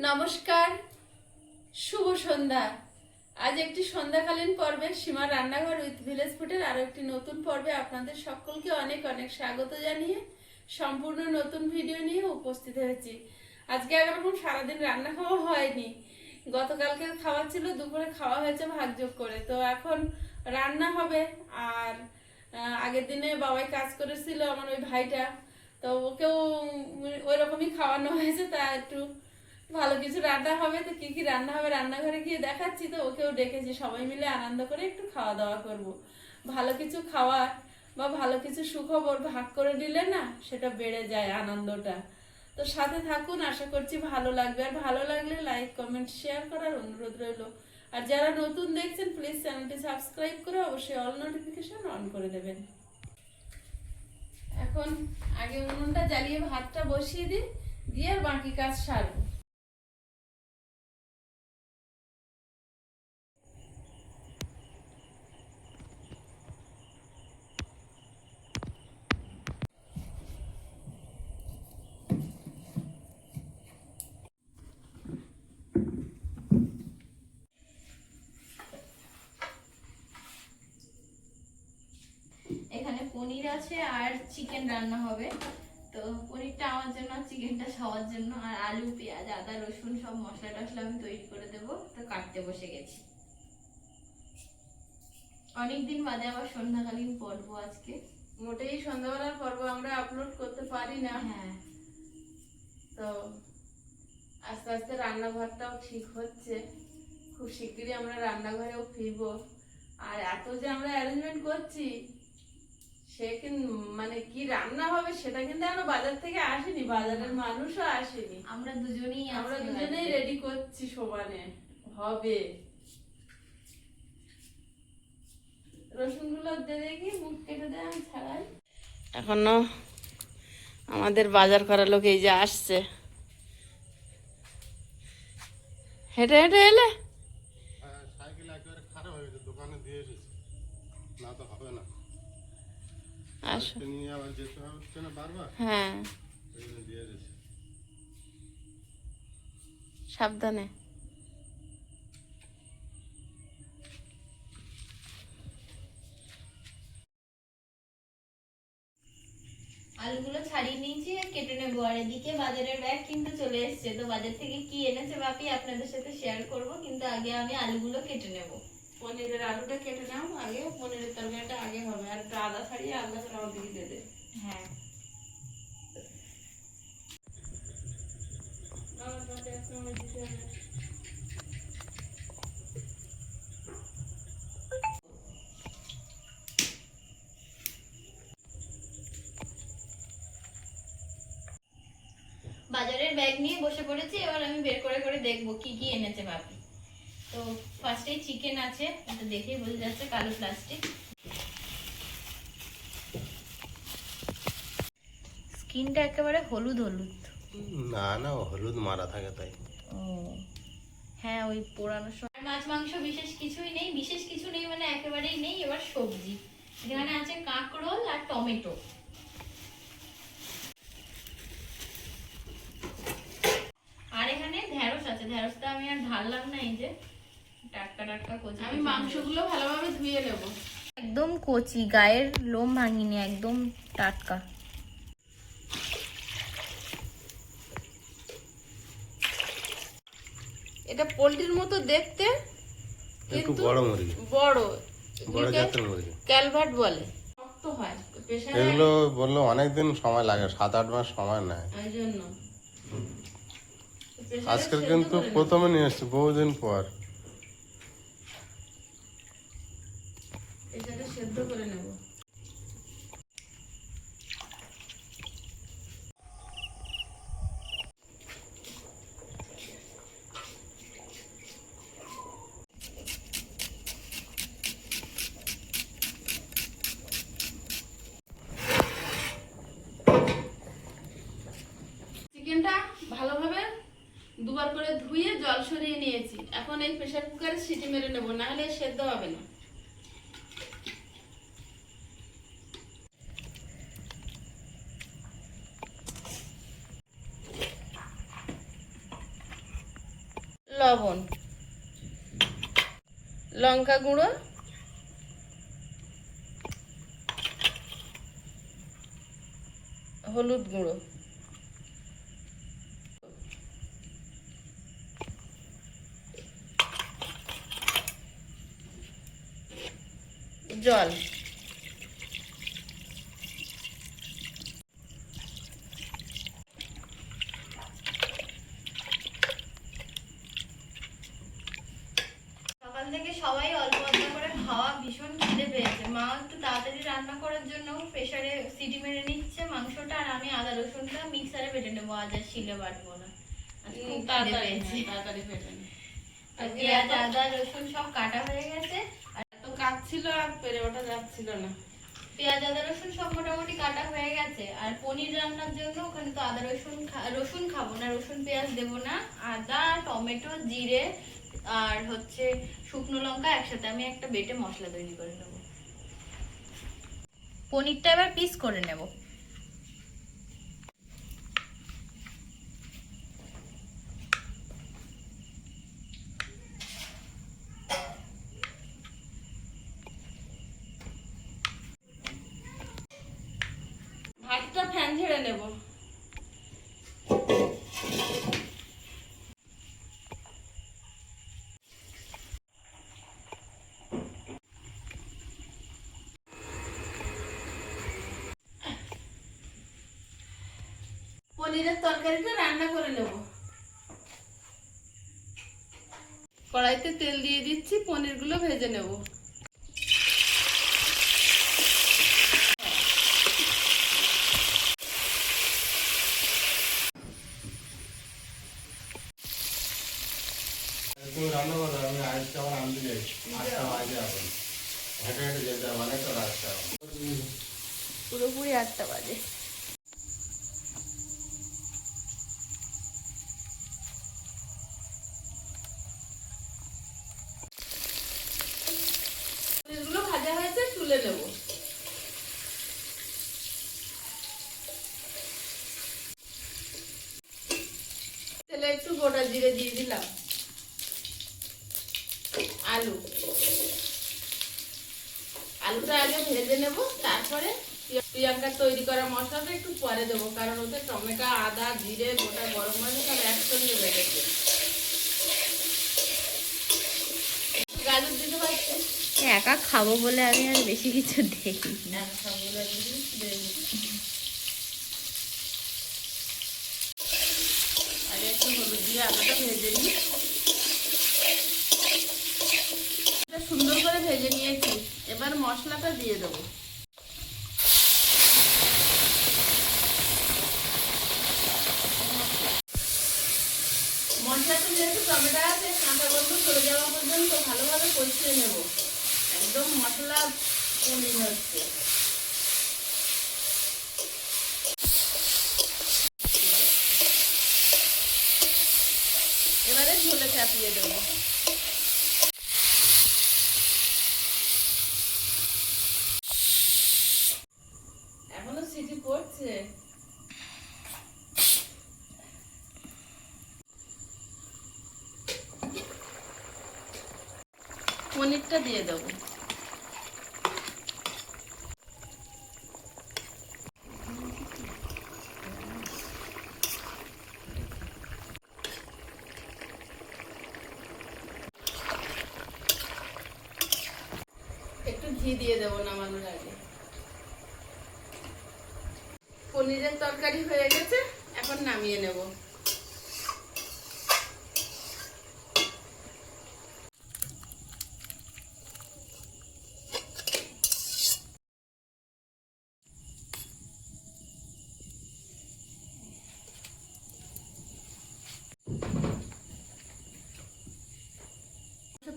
নমস্কার, শুভ সন্ধ্যা। আজ একটি সন্ধ্যাকালীন পর্বে সীমার রান্নাঘর উইথ ভিলেজ ফুডের আরো একটি নতুন পর্বে আপনাদের সকলকে অনেক অনেক স্বাগত জানিয়ে সম্পূর্ণ নতুন ভিডিও নিয়ে উপস্থিত হয়েছি। আজকে একরকম সারাদিন রান্না খাওয়া হয়নি, গতকালকে খাওয়া ছিল, দুপুরে খাওয়া হয়েছে ভাগযোগ করে। তো এখন রান্না হবে। আর আগের দিনে বাবাই কাজ করেছিল আমার ওই ভাইটা, তো ওকেও ওই রকমই খাওয়ানো হয়েছে। তা একটু ভালো কিছু রান্না হবে। তো কি কি রান্না হবে রান্নাঘরে গিয়ে দেখাচ্ছি। তো ওকেও ডেকেছি, সবাই মিলে আনন্দ করে একটু খাওয়া দাওয়া করব। ভালো কিছু খাওয়ার বা ভালো কিছু সুখবর ভাগ করে দিলে না সেটা বেড়ে যায় আনন্দটা। তো সাথে থাকুন, আশা করছি ভালো লাগবে। আর ভালো লাগলে লাইক কমেন্ট শেয়ার করার অনুরোধ রইল। আর যারা নতুন দেখছেন প্লিজ চ্যানেলটি সাবস্ক্রাইব করে অবশ্যই অল নোটিফিকেশন অন করে দেবেন। এখন আগে উনুনটা জ্বালিয়ে ভাতটা বসিয়ে দিই, দিয়ে আর বাকি কাজ সারবো। এখানে পনির আছে আর চিকেন রান্না হবে। তো পনিরটা আমার জন্য, চিকেনটা সবার জন্য। আর আলু, পেঁয়াজ, আদা, রসুন সব মশলা টশলা আমি তৈরি করে দেবো। তো কাটতে বসে গেছি। অনেকদিন বাদে আবার সন্ধ্যাকালীন পর্ব আজকে। মোটেই সন্ধ্যাবেলার পর্ব আমরা আপলোড করতে পারি না। হ্যাঁ, তো আস্তে আস্তে রান্নাঘরটাও ঠিক হচ্ছে। খুব শিগগিরই আমরা রান্নাঘরেও ফিরবো। আর এত যে আমরা অ্যারেঞ্জমেন্ট করছি, সে কিন্তু মানে কি রান্না হবে সেটা কিন্তু এখনো বাজার থেকে আসেনি, বাজারের মানুষও আসেনি। আমরা দুজনেই রেডি করছি সমানে হবে। রসুন গুলো দেখি মুখ কেটে দেয়, আমি ছাড়াই। এখনো আমাদের বাজার করার লোক এই যে আসছে, হেঁটে হেঁটে এলে। সাইকেল একেবারে খারাপ হয়ে গেছে, দোকানে দিয়ে এসেছি, না তো হবে না। নিয়ে আবার যেতে হচ্ছে না বারবার। হ্যাঁ, ওই জন্য দিয়ে এসেছি। সাবধানে। আলুগুলো ছাড়িয়ে নিয়েছি আর কেটে নেবো। আর এদিকে বাজারের ব্যাগ কিন্তু চলে এসছে। তো বাজার থেকে কি এনেছে বাপি আপনাদের সাথে শেয়ার করব, কিন্তু আগে আমি আলুগুলো কেটে নেব। পনিরের আলুটা কেটে নাও আগে, পনিরের তরকারিটা আগে হবে। আর একটু আদা ছাড়িয়ে আদা করে আমার দিকে দিয়ে দে। হ্যাঁ, বাজারের ব্যাগ নিয়ে বসে পড়েছি। এবার আমি বের করে করে দেখবো কি কি এনেছে বাপি। তো ফার্স্টে চিকেন আছে, এটা দেখেই বোঝা যাচ্ছে, কালো প্লাস্টিক। স্কিনটা একেবারে হলুদ হলুদ। না না, হলুদ মারা থাকে তাই। ও হ্যাঁ, ওই পোড়ানো সময়। মাছ মাংস বিশেষ কিছুই নেই, বিশেষ কিছু নেই মানে একেবারেই নেই। এবার সবজি এখানে আছে কাঁকরোল আর টমেটো। আর এখানে ঢেঁড়স আছে, ঢেঁড়সটা আমি আর ঢাললাম না। এই যে টাটকা টাটকা কচি। আমি মাংসগুলো ভালোভাবে ধুয়ে নেব, একদম কচি, গায়ের লোম ভাঙিনি, একদম টাটকা। এটা পোল্ট্রির মতো দেখতে, একটু বড় মুরগি, বড় বড় জাতের মুরগি, ক্যালভার্ট বলে। শক্ত হয়, এগুলো বললো অনেকদিন সময় লাগে, 7-8 মাস সময় নেয়। এই জন্য আজকের কিন্তু প্রথমে নিয়ে এসছি বহুদিন পর। এটাকে সেদ্ধ করে নেব। চিকেনটা ভালোভাবে দুবার করে ধুয়ে জল সরিয়ে নিয়েছি। এখন এই প্রেসার কুকারে সিটি মেরে নেব, না হলে সেদ্ধ হবে না। লবণ, লঙ্কা গুঁড়ো, হলুদ গুঁড়ো, জল। সকাল থেকে সবাই অল্প অল্প করে খাওয়া, ভীষণ খিদে পেয়েছে। মা একটু তাড়াতাড়ি রান্না করার জন্য প্রেসারে সিটি মেরে নিচ্ছে মাংসটা, আর আমি আদা রসুনটা মিক্সারে বেটে নেবো, আজ আর শিলে বাটবো না। আজ খুব খিদে পেয়েছে। তাড়াতাড়ি ফেটে নি। আর পেঁয়াজ আদা রসুন সব কাটা হয়ে গেছে, আর তো কাজ ছিল আর পেরে ওঠা যাচ্ছিল না। পেঁয়াজ আদা রসুন সব মোটামুটি কাটা হয়ে গেছে। আর পনির রান্নার জন্য ওখানে তো আদা রসুন খাবো না, রসুন পেঁয়াজ দেবো না, আদা টমেটো জিরে আর হচ্ছে শুকনো লঙ্কা একসাথে আমি একটা বেটে মশলা তৈরি করে নেবো। পনিরটা এবার পিস করে নেব। ভাতটা ফ্যান ঝেড়ে নেব। পনিরের তরকারিটা রান্না করে নেব। কড়াইতে তেল দিয়ে দিচ্ছি, পনিরগুলো ভেজে নেব। তুমি রান্না করো, আমি আজকে আবার আনতে যাই। 8টা বাজে এখন। হেঁটে হেঁটে যেতে হবে, অনেকটা রাস্তা। পুরোপুরি 8টা বাজে। পনিরগুলো ভাজা হয়েছে, তুলে নেব। তেলে একটু গোটা জিরে দিয়ে দিলাম। আলুটা আগে ভেজে নেব, তারপরে প্রিয়াঙ্কার তৈরি করা মশলাটা একটু পরে দেবো, কারণ ওতে টমেটো আদা জিরে গোটা গরম মশলা সব একসঙ্গে বেড়েছে। গাজর দিতে পারছি, একা খাবো বলে আমি আর বেশি কিছু দেই আগে একটু হলুদ দিয়ে আলুটা ভেজে নিই। সুন্দর করে ভেজে নিয়েছি, এবার মশলাটা দিয়ে দেবো। মশলাটা যেহেতু টমেটো আছে, কাঁচা গন্ধ চলে যাওয়া পর্যন্ত ভালোভাবে কষিয়ে নেব। একদম মশলা পনির হচ্ছে। এবারে ঝোলে চাপিয়ে দেবো। এখনো সিটি পড়ছে। পনিরটা দিয়ে দেবো। একটু ঘি দিয়ে দেবো নামানোর আগে। পনিরের তরকারি হয়ে গেছে, এখন নামিয়ে নেব।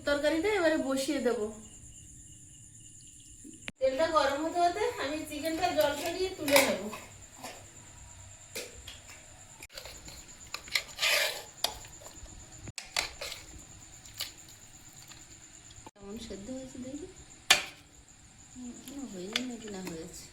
তরকারিটা এবারে বসিয়ে দেব। তেলটা গরম হতে হতে আমি চিকেনটা জল ছড়িয়ে তুলে নেব। কেমন সেদ্ধ হয়েছে দেখি, হয়েছে নাকি না হয়েছে।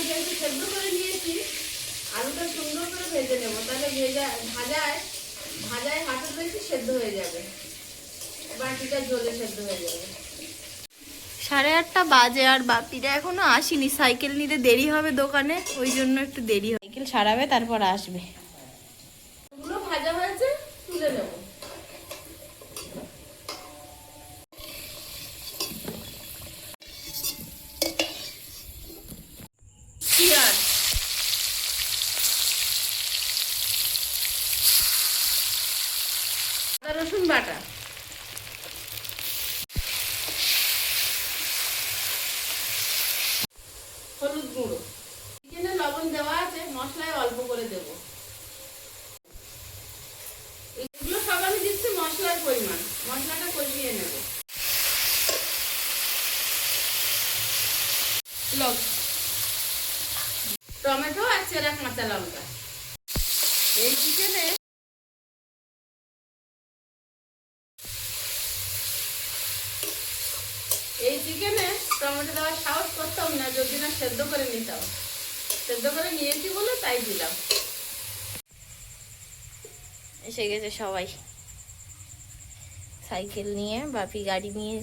যেহেতু সেদ্ধ করে নিয়েছি, আলুটা সুন্দর করে ভেজে নেবো, তাহলে ভাজায় হাতের বেশি সেদ্ধ হয়ে যাবে, বাকিটা জলে সেদ্ধ হয়ে যাবে। 8:30 বাজে আর বাপিরা এখনো আসেনি, সাইকেল নিতে দেরি হবে দোকানে, ওই জন্য একটু দেরি হয়। সাইকেল সারাবে তারপর আসবে। এগুলো ভাজা হয়েছে, তুলে নেবো। পেঁয়াজ, আদা রসুন বাটা, হলুদ গুঁড়ো, চিকেনে লবণ দেওয়া আছে, মশলায় অল্প করে দেব। এগুলো সব আমি দিচ্ছি মশলার পরিমাণ, মশলাটা কষিয়ে নেব। টমেটো আর চেরা কাঁচা লঙ্কা। এই চিকেনে টমেটো দেওয়ার সাহস করতাম না যদি না সেদ্ধ করে নিতাম। সেদ্ধ করে নিয়েছি বলে তাই দিলাম। এসে গেছে সবাই সাইকেল নিয়ে। বাপি গাড়ি নিয়ে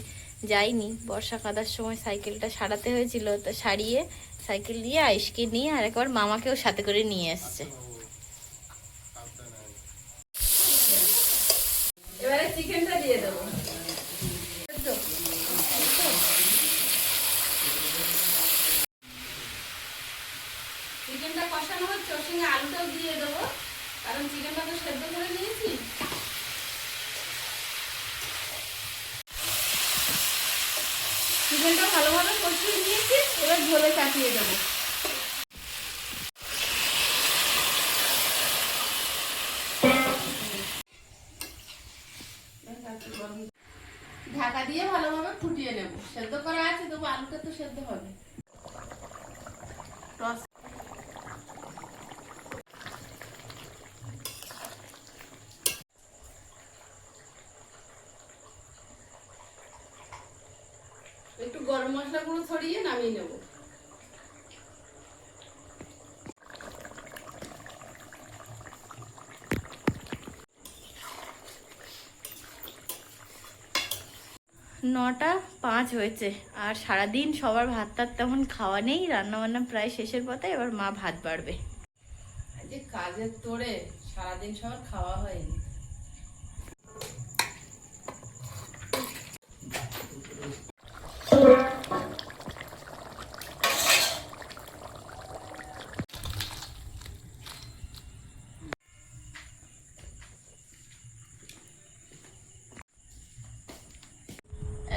যায়নি, বর্ষা কাদার সময় সাইকেলটা সারাতে হয়েছিল, তো সারিয়ে সাইকেল নিয়ে আয়েশকে নিয়ে আর একবার মামাকেও সাথে করে নিয়ে এসছে। এবারে চিকেনটা দিয়ে দেবো। চিকেনটা কষানো হচ্ছে, ওর সঙ্গে আলুটাও দিয়ে দেবো, কারণ চিকেনটা তো সেদ্ধ করে নিয়েছি। চিকেনটা ভালোভাবে কষিয়ে নিয়েছি, এবার ঝোলে চাপিয়ে দেবো। ঢাকা দিয়ে ভালোভাবে ফুটিয়ে নেব। সেদ্ধ করা আছে, তবু আলুটা তো সেদ্ধ হবে। রস একটু গরম মশলা গুঁড়ো ছড়িয়ে নামিয়ে নেব। নটা 5 হয়েছে আর সারাদিন সবার ভাত টাত তেমন খাওয়া নেই, রান্নাবান্না প্রায় শেষের পথে। এবার মা ভাত বাড়বে। যে কাজের তোড়ে সারাদিন সবার খাওয়া হয়নি।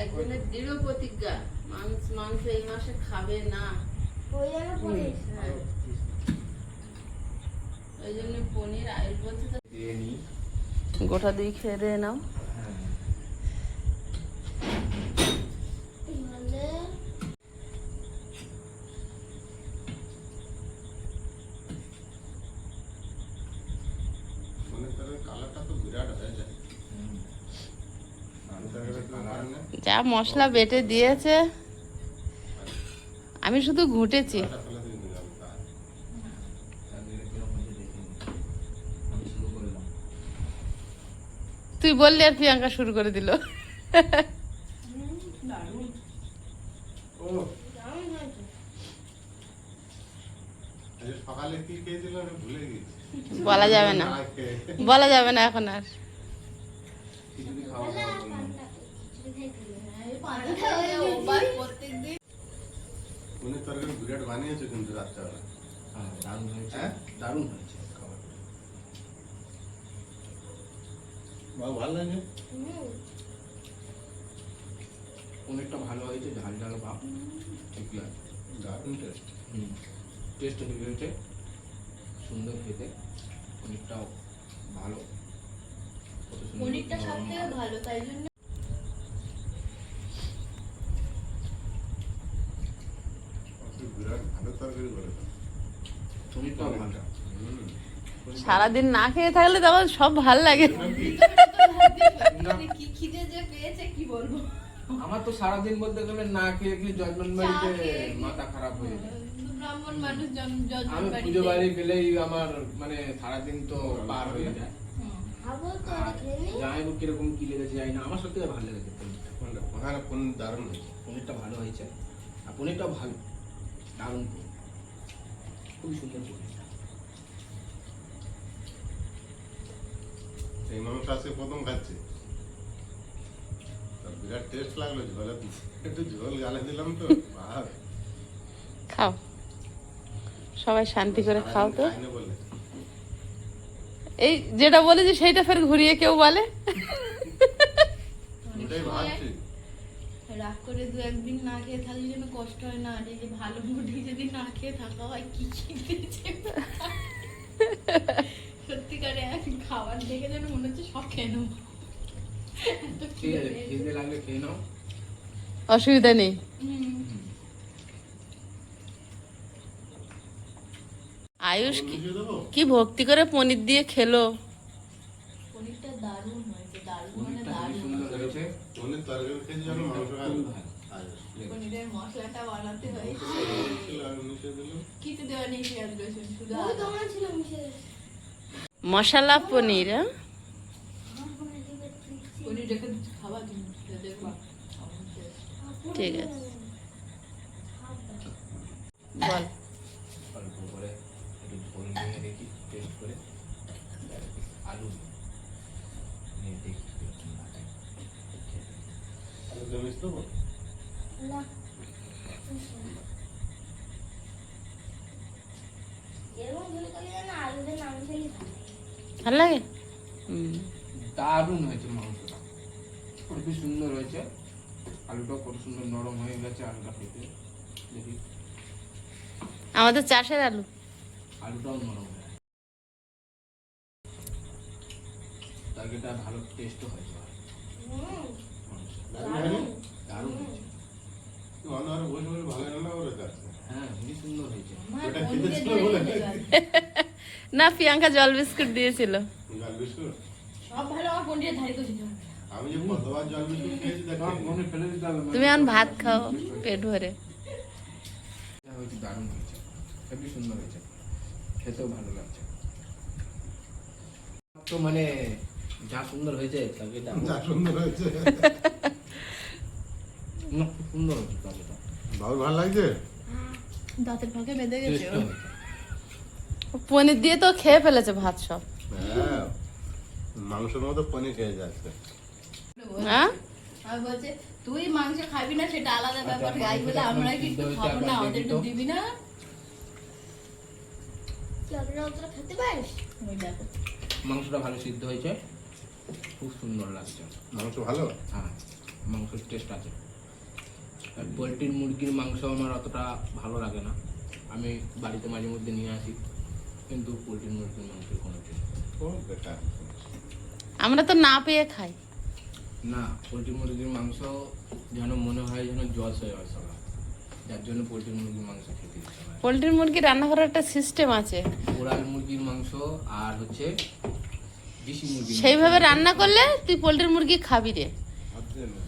একজনের দৃঢ় প্রতিজ্ঞা, মাংস এই মাসে খাবে না। হ্যাঁ। ওই জন্য পনির আয়ুষ বলছে তো গোটা 2 খেয়ে দিয়ে নাও। যা মশলা বেটে দিয়েছে, আমি শুধু ঘুটেছি। তুই বললি আর প্রিয়াঙ্কা শুরু করে দিল। সকালে কি খেয়েছিল আমি ভুলে গেছি। বলা যাবে না, বলা যাবে না এখন আর। খিচুড়ি খাওয়া দাওয়া করলাম। পনির তরকারি বিরাট বানিয়েছো কিন্তু রাত্রেবেলা। হ্যাঁ, দারুণ হয়েছে। হ্যাঁ? দারুণ হয়েছে খাবার। বাবু ভালো লাগে? পনিরটা ভালো হয়েছে, ঝাল ঝাল ভাব ঠিক লাগে। দারুণ টেস্ট। টেস্ট ঠিক হয়েছে, সুন্দর খেতে। পনিরটাও ভালো, কত সুন্দর পনিরটা সব নরম থেকে ভালো। ভালো, তাই জন্য বিরাট ভালো তরকারি করেছো। পনিরটাও ভালো। সারাদিন না খেয়ে থাকলে তখন সব ভাল লাগে। কি খিদে যে পেয়েছে কি বলবো। আমার তো সারাদিন বলতে গেলে না খেয়ে খেয়ে জজমেন্ট বাড়িতে চা খেয়ে খেয়ে। মাথা খারাপ হয়ে যায়। ব্রাহ্মণ মানুষ জজমেন্ট আমি বাড়িতে। পুজো বাড়ি গেলেই আমার মানে সারাদিন তো পার হয়ে যায়। হুম। আর জামাইবু কিরকম কি লেগেছে জানি না, আমার সত্যি ভালো লেগেছে পনিরটা। ওখানে কোন দারুণ হয়েছে। পনিরটা ভালো হয়েছে আর পনিরটাও ভালো, দারুণ পনির। খুবই সুন্দর পনিরটা। এই মাংস আজকে প্রথম খাচ্ছি, তা বিরাট টেস্ট লাগলো। ঝোলে একটু ঝোল গালে দিলাম তো, বাহ। খাও, সবাই শান্তি করে খাও তো। খাইনি বলে এই যেটা বলেছি সেইটা ফের ঘুরিয়ে কেউ বলে। ওটাই ভাবছি। রাগ করে দু একদিন না খেয়ে থাকলে যেন কষ্ট হয় না, আর এই যে ভালো মুডে যদি না খেয়ে থাকা হয় কি খেতেছে। সত্যিকারে এক খাবার দেখে যেন মনে হচ্ছে সব খেয়ে নেবো। এত ঠিক খিদে আছে, পেয়েছে। খেতে লাগলে খেয়ে নাও। অসুবিধা নেই। হুম। আয়ুষ ওর মিশিয়ে দেবো? কি ভক্তি করে পনির দিয়ে খেলো। পনিরটা দারুণ হয়েছে, দারুণ মানে পনিরটা খুবই দারুণ। সুন্দর হয়েছে। পনির তরকারি খেয়েছি যেন মাংস খাই। খুবই ভালো। পনিরের মশলাটা বানাতে হয়েছে। আর মিশিয়ে দিলাম। কিছু দেওয়া নেই, পেঁয়াজ রসুন, শুধু আদা। মশলা পনির, হ্যাঁ? পনির রেখে খাওয়া তুমি দেখবা। ঠিক আছে, বল। অল্প করে একটু ঝোল নিয়ে দেখি, টেস্ট করে আলু নিয়ে দেখি কিরকম লাগে। আলুতে মিশ দেবো? ভাল লাগে? হুম। দারুণ হয়েছে মাংসটা, খুবই সুন্দর হয়েছে। আলুটাও কত সুন্দর নরম হয়ে গেছে। আলুটা খেতে দেখি, আমাদের চাষের আলু। আলুটাও নরম হয়ে গেছে। তরকারিটা ভালো টেস্ট হয়েছে। দারুণ হয়নি? দারুণ হয়েছে। অন্য আরো বসে বসে ভালো রান্না করে যাচ্ছে। হ্যাঁ, খুবই সুন্দর হয়েছে। আমার ওটা পনিরে খেতে ছিল দিয়ে বলে। দিতে পারে। না, প্রিয়াঙ্কা জল বিস্কুট দিয়েছিল। জল বিস্কুট? সব ভালো, আমার পনিরের ধারে তো দিতে হবে। আমি যে কতবার জল বিস্কুট খেয়েছি সব দেখি। মনে ফেলে দিতে হবে। তুমি এখন ভাত খাও পেট ভরে। হয়েছে, দারুণ হয়েছে, খুবই সুন্দর হয়েছে, খেতেও ভালো লাগছে। তো মানে যা সুন্দর হয়েছে তরকারিটা, যা সুন্দর হয়েছে। না, খুব সুন্দর হয়েছে তরকারিটা। বাবুর ভালো লাগছে? দাঁতের ফাঁকে বেঁধে গেছে টেস্টও ওর। হয়েছে। পনির দিয়ে তো খেয়ে ফেলেছে ভাত সব। হ্যাঁ, মাংসের মতো পনির খেয়ে যাচ্ছে। হ্যাঁ? আর বলছে তুই মাংস খাবি না সেটা আলাদা ব্যাপার, আচ্ছা, গাই বলে আমরা কি একটু সিদ্ধ হয়েছে, খাবো না, একবার ওদের একটু দেখি তো। দিবি না? ওই দেখো। মাংসটা ভালো সিদ্ধ হয়েছে, খুব সুন্দর লাগছে। মাংস ভালো? হ্যাঁ, মাংসের টেস্ট আছে। আর পোলট্রির মুরগির মাংস আমার অতটা ভালো লাগে না, আমি বাড়িতে মাঝে মধ্যে নিয়ে আসি, কিন্তু পোলট্রির মুরগির মাংসের কোনো টেস্ট ও বেকার। আমরা তো না পেয়ে খাই। না। পোলট্রি মুরগির মাংস যেন মনে হয় যেন জল হয়ে আসা, যার জন্য পোলট্রি মুরগির মাংস খেতে ইচ্ছা হয়। পোলট্রির মুরগি রান্না করার একটা সিস্টেম আছে। পোড়াল মুরগির মাংস আর হচ্ছে দেশি মুরগির সেইভাবে রান্না করলে তুই পোলট্রির মুরগি খাবি রে। ভাবছি না।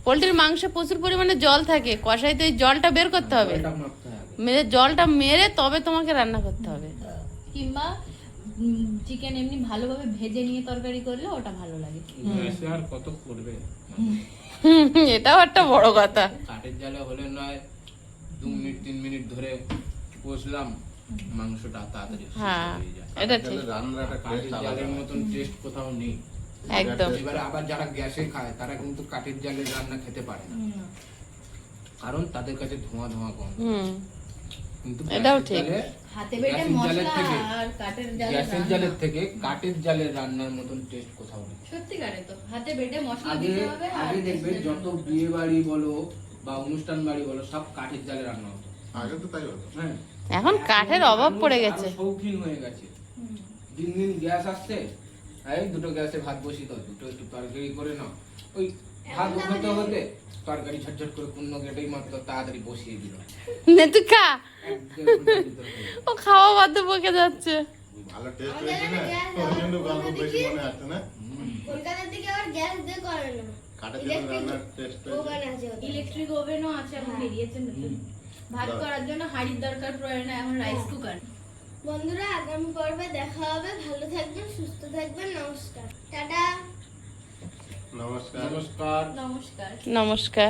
পোলট্রির মাংসে প্রচুর পরিমাণে জল থাকে, কষাই তো এই জলটা বের করতে হবে। জলটা মাপতে হবে। মেরে জলটা মেরে তবে তোমাকে রান্না করতে হবে। কিংবা চিকেন এমনি ভালোভাবে ভেজে নিয়ে তরকারি করলে ওটা ভালো লাগে। গ্যাসে আর কত করবে, এটাও একটা বড় কথা। কাঠের জালে হলে নয় 2 মিনিট 3 মিনিট ধরে কষলাম, মাংসটা তাড়াতাড়ি সিদ্ধ হ্যাঁ, হয়ে যায়। এটা তাহলে ঠিক। রান্নাটা কাঠের টেস্ট আলাদা। জালের মতন টেস্ট কোথাও নেই। একদম। এবারে আবার যারা গ্যাসে খায় তারা কিন্তু কাঠের জালের রান্না খেতে পারে না, কারণ তাদের কাছে ধোঁয়া ধোঁয়া কম। হুম, কিন্তু এটাও গ্যাসের ঠিক। জালে, হাতে বেটে গ্যাসের জালের মশলা থেকে, আর কাঠের জালে গ্যাসের রান্না। জালের থেকে কাঠের জালের রান্নার মতন টেস্ট কোথাও নেই। সত্যিকারে তো হাতে বেটে মশলা আগে দিতে হবে আর আগে দেখবে taste যত বিয়ে বাড়ি বলো বা অনুষ্ঠান বাড়ি বলো সব কাঠের জালে রান্না হতো। আগে তো তাই হতো। হ্যাঁ, এখন কাঠের অভাব পড়ে গেছে। আরো শৌখিন হয়ে গেছে। হুম। দিন দিন গ্যাস আসছে, এই দুটো গ্যাসে ভাত বসিয়ে দাও, দুটো একটু তরকারি করে নাও, ওই ভাত হতে হতে তরকারি ঝটঝট করে কোন গেটেই মাত্র তাড়াতাড়ি বসিয়ে দিল। নে তুই খা। 1-1.5 ঘন্টার ভিতরে হয়ে গেল। ও খাওয়া বাদ বকে যাচ্ছে। ভালো টেস্ট হয়েছে না, ওই জন্য গল্প বেশি মনে আসছে না। হুম। কলকাতার দিকে আবার গ্যাস দিয়ে করে না। কাঠের জন্য রান্নার টেস্ট ওখানে আছে ওটা। ইলেকট্রিক ওভেনও আছে, এখন বেরিয়েছে নতুন। ভাত করার জন্য হাঁড়ির দরকার পড়ে না, এখন রাইস কুকার। বন্ধুরা আগামী পর্বে দেখা হবে। ভালো থাকবেন, সুস্থ থাকবেন। নমস্কার, টাটা। নমস্কার। নমস্কার। নমস্কার। নমস্কার।